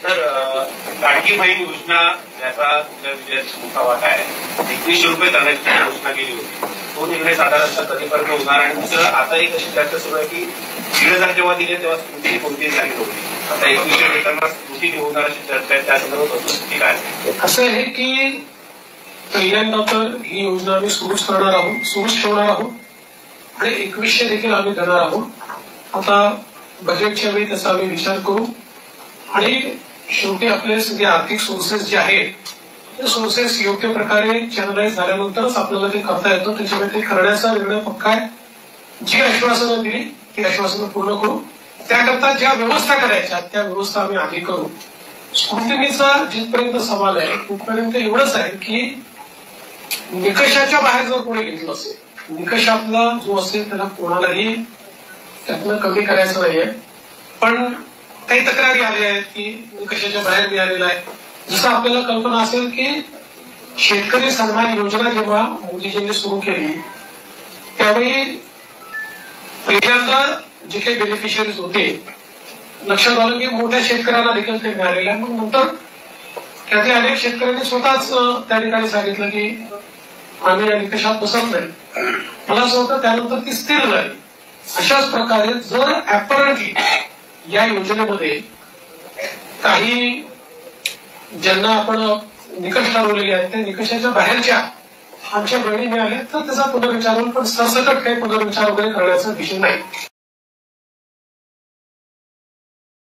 तर लाडकी बहीण योजना याचा विजयाचा मोठा वाटा आहे. 2100 रुपये करण्याची घोषणा केली होती. तो निर्णय साधारणतः कधीपर्यंत होणार? आणि दुसरं आता एक अशी चर्चा सुरू आहे की 1000 जेव्हा दिले तेव्हा स्मृती कोणतीही झाली नव्हती. आता 2100 देताना स्मृती होणार अशी चर्चा आहे. त्या संदर्भात स्थिती काय? असं आहे की पहिल्यांदा तर ही योजना आम्ही सुरूच ठेवणार आहोत आणि 2100 देखील आम्ही देणार आहोत. आता बजेटच्या वेळी त्याचा आम्ही विचार करू आणि शेवटी आपले सगळे आर्थिक सोर्सेस जे आहेत ते सोर्सेस योग्य प्रकारे चॅनलाइज झाल्यानंतरच आपल्याला ते करता येतं. त्याच्यामुळे ते करण्याचा निर्णय पक्का आहे. जी आश्वासनं दिली ती आश्वासनं पूर्ण करू. त्याकरता ज्या व्यवस्था करायच्या त्या व्यवस्था आम्ही आधी करू. स्क्रुटिनीचा जिथपर्यंत सवाल आहे तिथपर्यंत एवढंच आहे की निकषाच्या बाहेर जर कोणी घेतलं असेल, निकषातला जो असेल त्याला कोणालाही त्यातनं कमी करायचं नाहीये. पण काही तक्रारी आल्या आहेत की निकषाच्या बाहेर मिळालेला आहे. जसं आपल्याला कल्पना असेल की शेतकरी सन्मान योजना जेव्हा मोदीजींनी सुरू केली त्यावेळी पहिल्यांदा जे काही बेनिफिशियरीज होते लक्षात आलं की मोठ्या शेतकऱ्यांना देखील ते मिळालेलं आहे. मग नंतर त्यातल्या अनेक शेतकऱ्यांनी स्वतःच त्या ठिकाणी सांगितलं की आम्ही या निकषात बसत नाही. मला असं होतं त्यानंतर ती स्थिर झाली. अशाच प्रकारे जर ऍपरंटली या योजनेमध्ये काही ज्यांना आपण निकष ठरवलेले आहेत त्या निकषाच्या बाहेरच्या आमच्या बहिणी मिळाल्या तर त्याचा पुनर्विचार होईल. पण सरसकट काही पुनर्विचार वगैरे करण्याचा विषय नाही.